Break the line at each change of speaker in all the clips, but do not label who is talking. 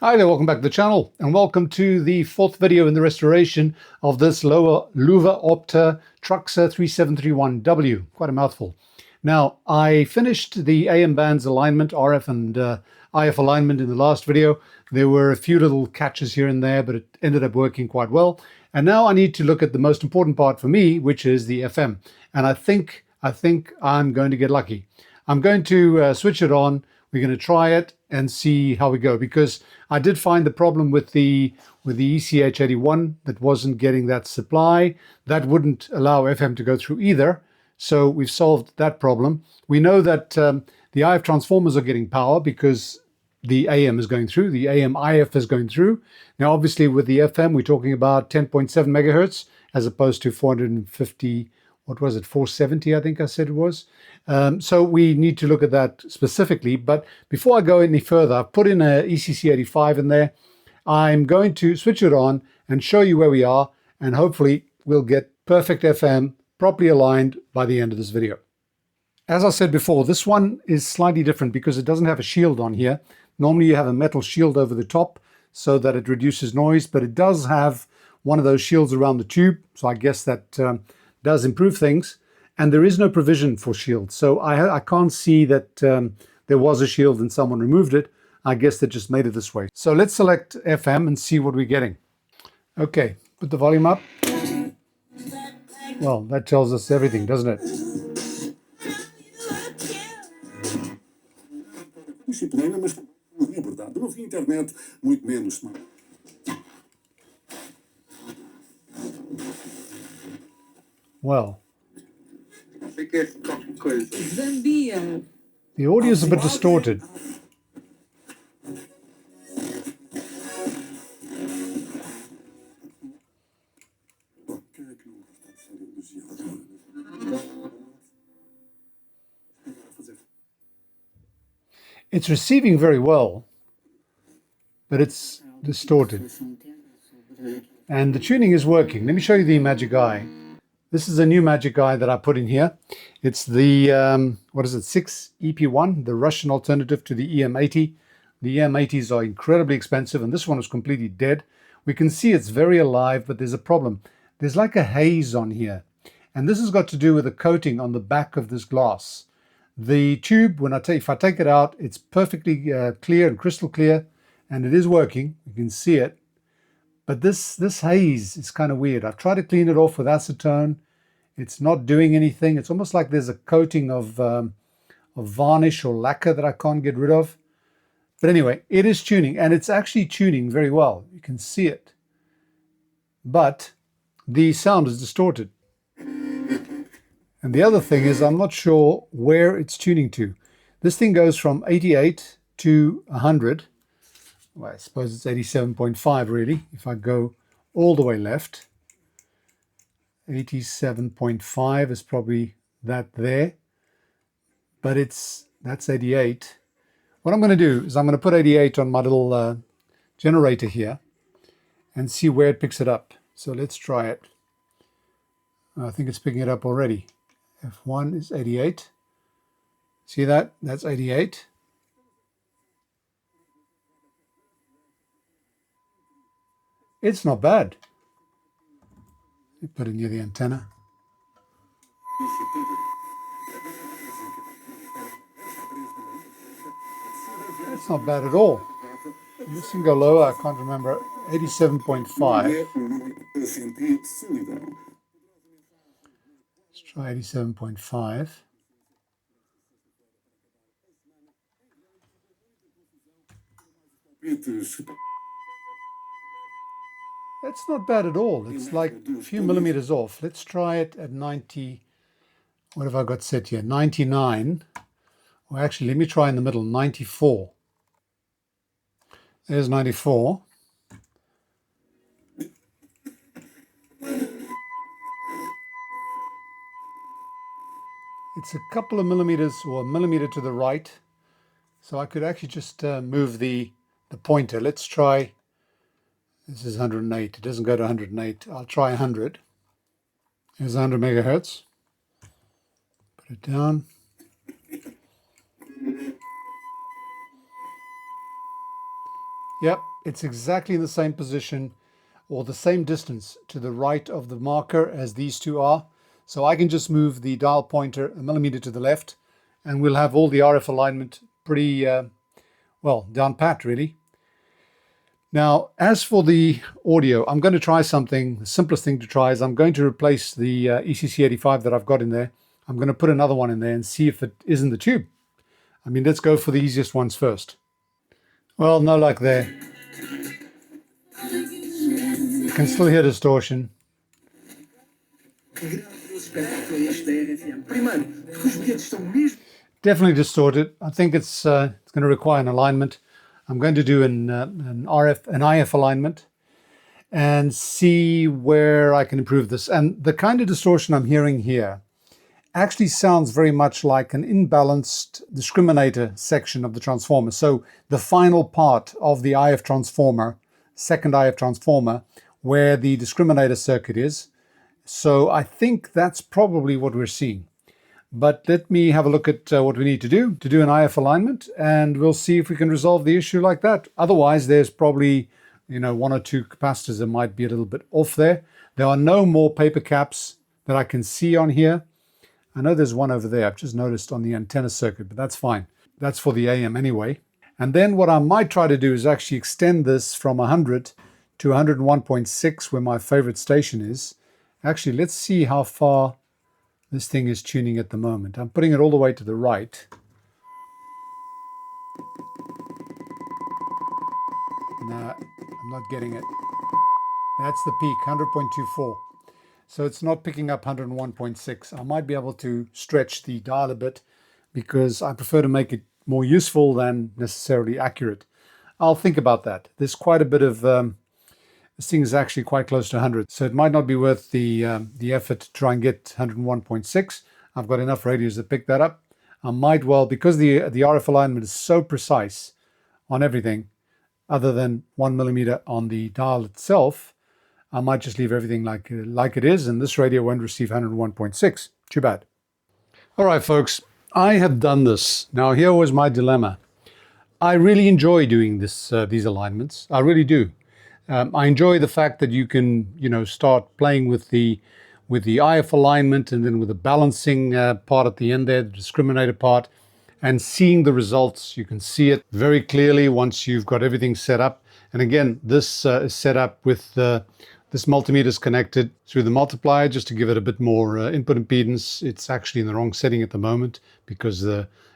Hi there, welcome back to the channel and welcome to the fourth video in the restoration of this Loewe Opta Traxa 3731W. Quite a mouthful. Now, I finished the AM bands alignment, RF and IF alignment in the last video. There were a few little catches here and there, but it ended up working quite well. And now I need to look at the most important part for me, which is the FM. And I think I'm going to get lucky. I'm going to switch it on. We're going to try it and see how we go, because I did find the problem with the ECH81 that wasn't getting that supply. That wouldn't allow FM to go through either. So we've solved that problem. We know that the IF transformers are getting power because the AM is going through, the AM IF is going through. Now, obviously with the FM, we're talking about 10.7 megahertz as opposed to 450, what was it, 470, I think I said it was. So we need to look at that specifically. But before I go any further, I've put in a ECC85 in there. I'm going to switch it on and show you where we are, and hopefully we'll get perfect FM properly aligned by the end of this video. As I said before, this one is slightly different because it doesn't have a shield on here. Normally you have a metal shield over the top so that it reduces noise, but it does have one of those shields around the tube. So I guess that does improve things. And there is no provision for shields. So I can't see that there was a shield and someone removed it. I guess they just made it this way. So let's select FM and see what we're getting. Okay, put the volume up. Well, that tells us everything, doesn't it? Well, the audio is a bit distorted. It's receiving very well, but it's distorted. And the tuning is working. Let me show you the Magic Eye. This is a new Magic Eye that I put in here. It's the, 6 EP1, the Russian alternative to the EM80. The EM80s are incredibly expensive, and this one is completely dead. We can see it's very alive, but there's a problem. There's like a haze on here. And this has got to do with the coating on the back of this glass. The tube, if I take it out, it's perfectly clear and crystal clear, and it is working. You can see it. But this haze is kind of weird. I've tried to clean it off with acetone. It's not doing anything. It's almost like there's a coating of varnish or lacquer that I can't get rid of. But anyway, it is tuning, and it's actually tuning very well. You can see it. But the sound is distorted. And the other thing is, I'm not sure where it's tuning to. This thing goes from 88 to 100. Well, I suppose it's 87.5 really. If I go all the way left, 87.5 is probably that there. But that's 88. What I'm going to do is I'm going to put 88 on my little generator here and see where it picks it up. So let's try it. I think it's picking it up already. F1 is 88. See that? That's 88. It's not bad. You put it near the antenna. It's not bad at all. This can go lower, I can't remember. 87.5. Let's try 87.5. That's not bad at all. It's like a few millimeters off. Let's try it at 90. What have I got set here? 99. Or actually, let me try in the middle, 94. There's 94. It's a couple of millimeters or a millimeter to the right. So I could actually just move the pointer. Let's try. This is 108. It doesn't go to 108. I'll try 100. Here's 100 megahertz. Put it down. Yep, it's exactly in the same position or the same distance to the right of the marker as these two are. So I can just move the dial pointer a millimeter to the left and we'll have all the RF alignment pretty, well, down pat really. Now, as for the audio, I'm going to try something. The simplest thing to try is I'm going to replace the ECC85 that I've got in there. I'm going to put another one in there and see if it is in the tube. I mean, let's go for the easiest ones first. Well, no luck there. You can still hear distortion. Definitely distorted. I think it's going to require an alignment. I'm going to do an IF alignment and see where I can improve this. And the kind of distortion I'm hearing here actually sounds very much like an imbalanced discriminator section of the transformer. So the final part of the IF transformer, second IF transformer, where the discriminator circuit is. So I think that's probably what we're seeing. But let me have a look at what we need to do an IF alignment, and we'll see if we can resolve the issue like that. Otherwise, there's probably, one or two capacitors that might be a little bit off there. There are no more paper caps that I can see on here. I know there's one over there. I've just noticed on the antenna circuit, but that's fine. That's for the AM anyway. And then what I might try to do is actually extend this from 100 to 101.6, where my favorite station is. Actually, let's see how far this thing is tuning at the moment. I'm putting it all the way to the right. No, I'm not getting it. That's the peak, 100.24. So it's not picking up 101.6. I might be able to stretch the dial a bit because I prefer to make it more useful than necessarily accurate. I'll think about that. There's quite a bit of, this thing is actually quite close to 100. So it might not be worth the effort to try and get 101.6. I've got enough radios that pick that up. I might well, because the RF alignment is so precise on everything, other than 1 millimeter on the dial itself, I might just leave everything like it is, and this radio won't receive 101.6. Too bad. All right, folks, I have done this. Now, here was my dilemma. I really enjoy doing these alignments. I really do. I enjoy the fact that you can, start playing with the IF alignment and then with the balancing part at the end there, the discriminator part, and seeing the results. You can see it very clearly once you've got everything set up. And again, this is set up with this multimeter is connected through the multiplier just to give it a bit more input impedance. It's actually in the wrong setting at the moment because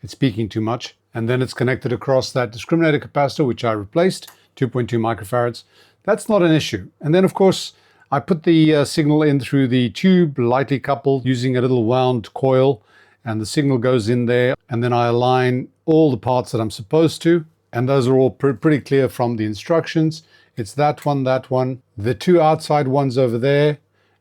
it's peaking too much. And then it's connected across that discriminator capacitor, which I replaced, 2.2 microfarads. That's not an issue. And then, of course, I put the signal in through the tube, lightly coupled, using a little wound coil, and the signal goes in there. And then I align all the parts that I'm supposed to. And those are all pretty clear from the instructions. It's that one, the two outside ones over there,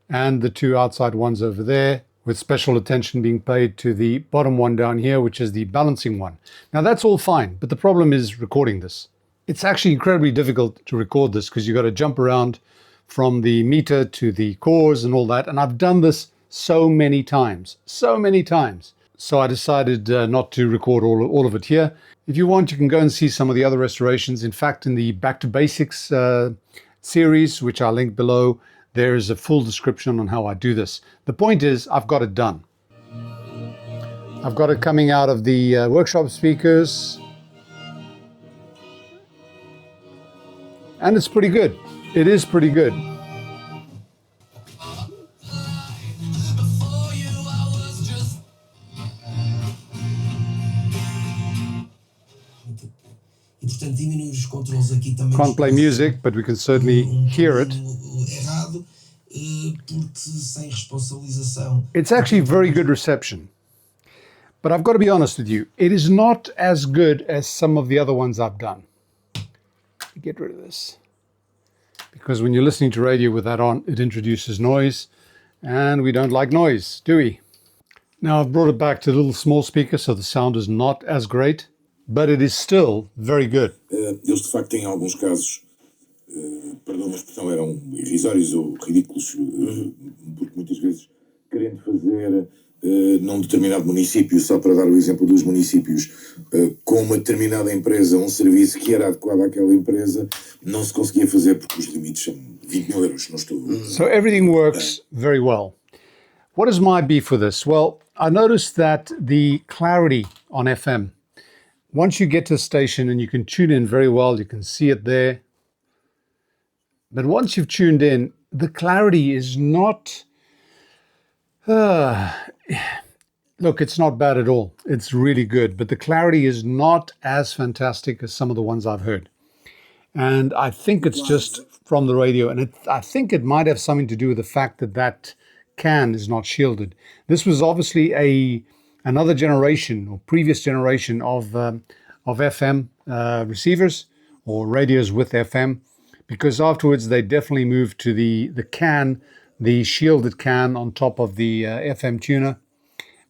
and the two outside ones over there, with special attention being paid to the bottom one down here, which is the balancing one. Now that's all fine, but the problem is recording this. It's actually incredibly difficult to record this because you've got to jump around from the meter to the cores and all that. And I've done this so many times. So I decided not to record all of it here. If you want, you can go and see some of the other restorations. In fact, in the Back to Basics series, which I'll link below, there is a full description on how I do this. The point is, I've got it done. I've got it coming out of the workshop speakers. And it's pretty good. It is pretty good. Can't play music, but we can certainly hear it. It's actually very good reception. But I've got to be honest with you, it is not as good as some of the other ones I've done. Get rid of this. Because when you're listening to radio with that on, it introduces noise. And we don't like noise, do we? Now I've brought it back to the little small speaker, so the sound is not as great. But it is still very good.
Eles de facto em alguns casos, perdão a expressão, eram irrisórios ou ridículos, porque muitas vezes querendo fazer num determinado município, só para dar o exemplo dos municípios, com uma determinada empresa, um serviço que era adequado àquela empresa, não se conseguia fazer porque os limites são 20 mil euros, não estou...
So everything works very well. What is my beef with this? Well, I noticed that the clarity on FM, once you get to a station and you can tune in very well, you can see it there. But once you've tuned in, the clarity is not... look, it's not bad at all. It's really good, but the clarity is not as fantastic as some of the ones I've heard. And I think it's just from the radio, and I think it might have something to do with the fact that that can is not shielded. This was obviously another generation or previous generation of FM receivers or radios with FM, because afterwards they definitely moved to the can, the shielded can on top of the FM tuner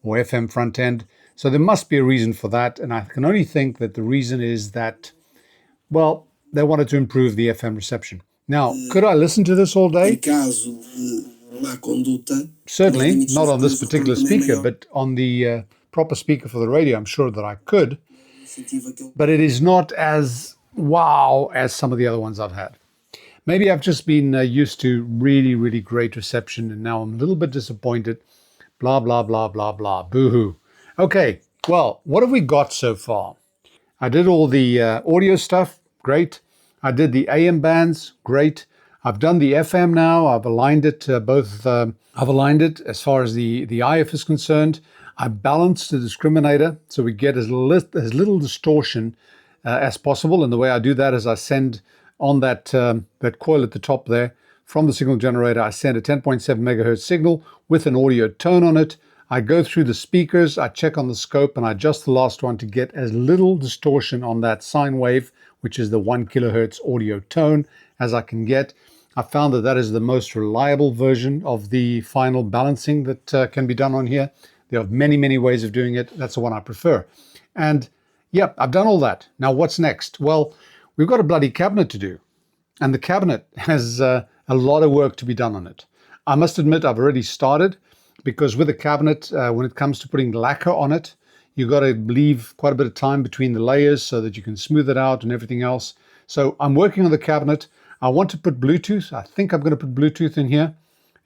or FM front end. So there must be a reason for that, and I can only think that the reason is that, well, they wanted to improve the FM reception. Now, could I listen to this all day? Certainly, not on this particular speaker, but on the proper speaker for the radio, I'm sure that I could. But it is not as wow as some of the other ones I've had. Maybe I've just been used to really, really great reception, and now I'm a little bit disappointed. Blah, blah, blah, blah, blah. Boo-hoo. Okay, well, what have we got so far? I did all the audio stuff. Great. I did the AM bands. Great. I've done the FM now. I've aligned it I've aligned it as far as the IF is concerned. I balanced the discriminator so we get as little distortion as possible. And the way I do that is I send on that coil at the top there from the signal generator. I send a 10.7 megahertz signal with an audio tone on it. I go through the speakers, I check on the scope, and I adjust the last one to get as little distortion on that sine wave, which is the 1 kilohertz audio tone, as I can get. I found that that is the most reliable version of the final balancing that can be done on here. There are many, many ways of doing it. That's the one I prefer. And yeah, I've done all that. Now what's next? Well, we've got a bloody cabinet to do. And the cabinet has a lot of work to be done on it. I must admit I've already started, because with a cabinet, when it comes to putting lacquer on it, you've got to leave quite a bit of time between the layers so that you can smooth it out and everything else. So I'm working on the cabinet. I want to put Bluetooth. I think I'm going to put Bluetooth in here.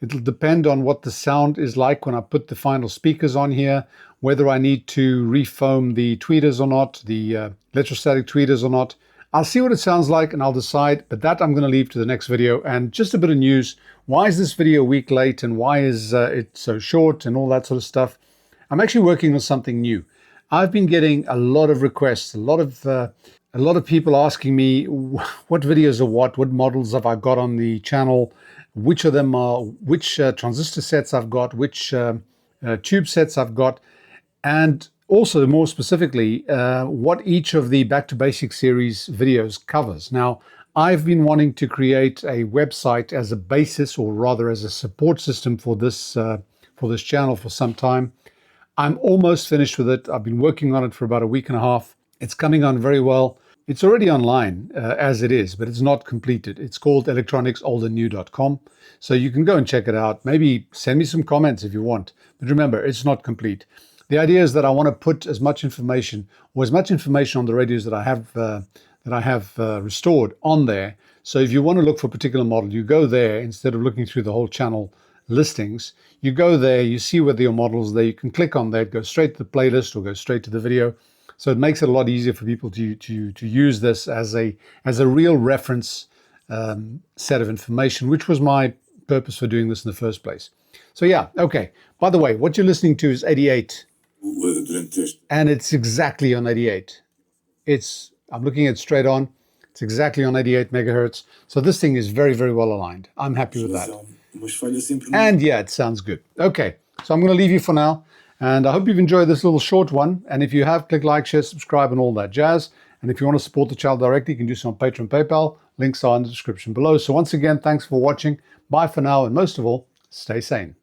It'll depend on what the sound is like when I put the final speakers on here, whether I need to refoam the tweeters or not, the electrostatic tweeters or not. I'll see what it sounds like and I'll decide, but that I'm going to leave to the next video. And just a bit of news. Why is this video a week late and why is it so short and all that sort of stuff? I'm actually working on something new. I've been getting a lot of requests, a lot of people asking me what videos are what models have I got on the channel, which of them are, which transistor sets I've got, which tube sets I've got, and also more specifically, what each of the Back to Basics series videos covers. Now, I've been wanting to create a website as a basis, or rather as a support system for this channel for some time. I'm almost finished with it. I've been working on it for about a week and a half. It's coming on very well. It's already online as it is, but it's not completed. It's called electronicsoldernew.com. So you can go and check it out. Maybe send me some comments if you want. But remember, it's not complete. The idea is that I want to put as much information on the radios that I have restored on there. So if you want to look for a particular model, you go there instead of looking through the whole channel listings. You go there, you see whether your model's there. You can click on that, go straight to the playlist or go straight to the video. So it makes it a lot easier for people to use this as a real reference set of information, which was my purpose for doing this in the first place. So yeah, okay. By the way, what you're listening to is 88. And it's exactly on 88. I'm looking at it straight on. It's exactly on 88 megahertz. So this thing is very, very well aligned. I'm happy with that. And yeah, it sounds good. Okay, so I'm going to leave you for now. And I hope you've enjoyed this little short one. And if you have, click like, share, subscribe, and all that jazz. And if you want to support the channel directly, you can do so on Patreon, PayPal. Links are in the description below. So once again, thanks for watching. Bye for now. And most of all, stay sane.